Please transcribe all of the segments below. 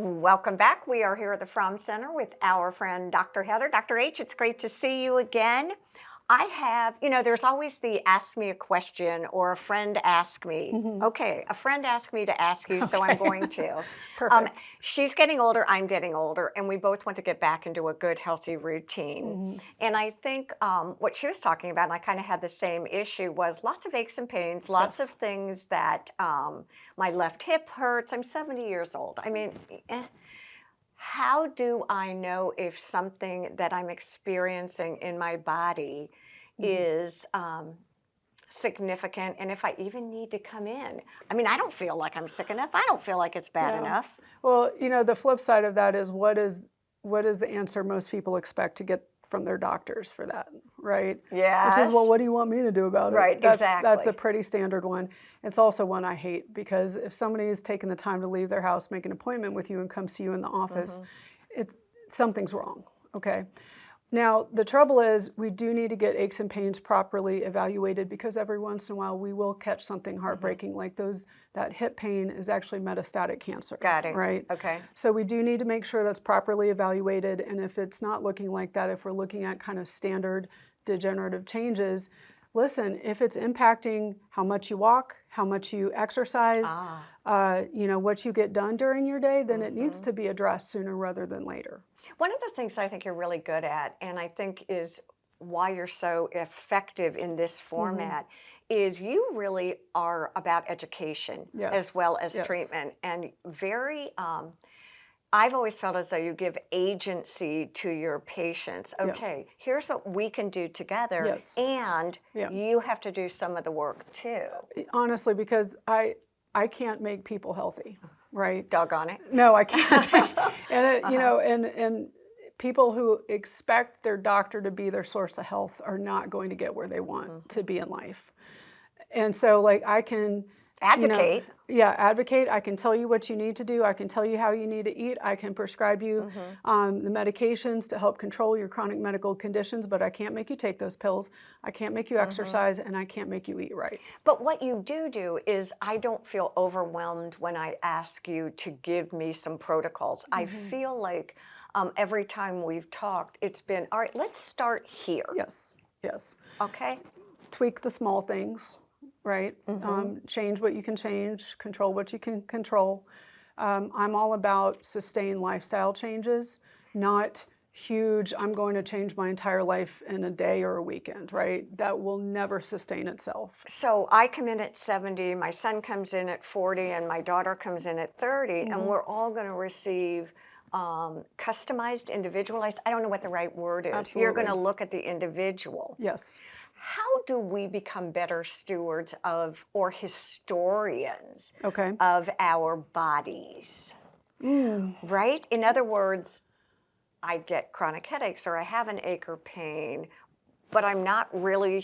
Welcome back. We are here at the Fraum Center with our friend Dr. Heather. Dr. H, it's great to see you again. I have, there's always the ask me a question or a friend ask me. Okay, a friend asked me to ask you, so I'm going to. Perfect. She's getting older, I'm getting older, and we both want to get back into a good, healthy routine. And I think what she was talking about, and I kind of had the same issue, was lots of aches and pains, lots of things that my left hip hurts. I'm 70 years old. I mean, how do I know if something that I'm experiencing in my body is significant, and if I even need to come in? I mean, I don't feel like I'm sick enough. I don't feel like it's bad enough. Well, the flip side of that is what is the answer most people expect to get from their doctors for that, right? Yes. Which is, well, what do you want me to do about it? Right, exactly. That's a pretty standard one. It's also one I hate, because if somebody is taking the time to leave their house, make an appointment with you, and come see you in the office, something's wrong, okay? Now, the trouble is, we do need to get aches and pains properly evaluated, because every once in a while we will catch something heartbreaking like that hip pain is actually metastatic cancer. Got it. Right? Okay. So we do need to make sure that's properly evaluated, and if it's not looking like that, if we're looking at kind of standard degenerative changes, listen, if it's impacting how much you walk, how much you exercise, what you get done during your day, then it needs to be addressed sooner rather than later. One of the things I think you're really good at, and I think is why you're so effective in this format, is you really are about education as well as treatment, and very I've always felt as though you give agency to your patients. Okay, here's what we can do together, and you have to do some of the work too. Honestly, because I can't make people healthy, right? Doggone it. No, I can't. And and people who expect their doctor to be their source of health are not going to get where they want to be in life. And so, like, I can advocate. Advocate. I can tell you what you need to do. I can tell you how you need to eat. I can prescribe you the medications to help control your chronic medical conditions, but I can't make you take those pills. I can't make you exercise, and I can't make you eat right. But what you do is, I don't feel overwhelmed when I ask you to give me some protocols. I feel like every time we've talked, it's been, all right, let's start here. Yes. Okay. Tweak the small things. Right? Change what you can change, control what you can control. I'm all about sustained lifestyle changes, not huge, I'm going to change my entire life in a day or a weekend, right? That will never sustain itself. So I come in at 70, my son comes in at 40, and my daughter comes in at 30, and we're all going to receive customized, individualized, I don't know what the right word is. Absolutely. You're going to look at the individual. Yes. How do we become better stewards of, or historians of our bodies? Right? In other words, I get chronic headaches, or I have an ache or pain, but I'm not really,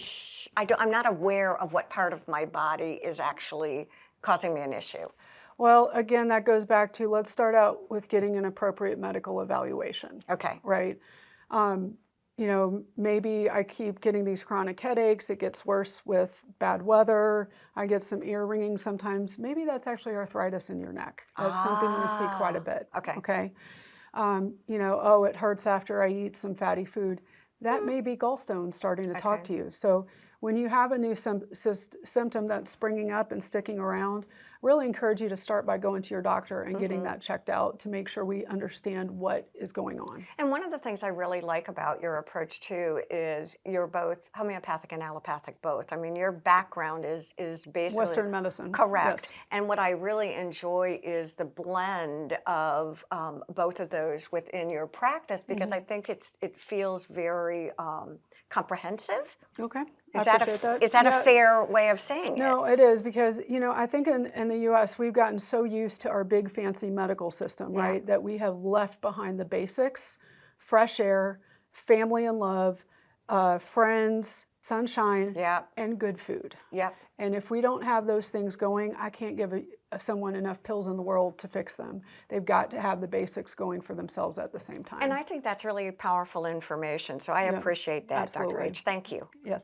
I'm not aware of what part of my body is actually causing me an issue. Well, again, that goes back to, let's start out with getting an appropriate medical evaluation. Okay. Right? Maybe I keep getting these chronic headaches. It gets worse with bad weather. I get some ear ringing sometimes. Maybe that's actually arthritis in your neck. That's something we see quite a bit. Okay. It hurts after I eat some fatty food. That may be gallstones starting to talk to you. So when you have a new symptom that's springing up and sticking around, really encourage you to start by going to your doctor and getting that checked out to make sure we understand what is going on. And one of the things I really like about your approach too is you're both homeopathic and allopathic both. I mean, your background is basically Western medicine. Correct. Yes. And what I really enjoy is the blend of both of those within your practice, because I think it feels very comprehensive. Okay. Is that a fair way of saying it? No, it is, because I think in the U.S. we've gotten so used to our big fancy medical system, right, that we have left behind the basics: fresh air, family and love, friends, sunshine, and good food. And if we don't have those things going, I can't give someone enough pills in the world to fix them. They've got to have the basics going for themselves at the same time. And I think that's really powerful information. So I appreciate that, Absolutely. Dr. H. Thank you. Yes.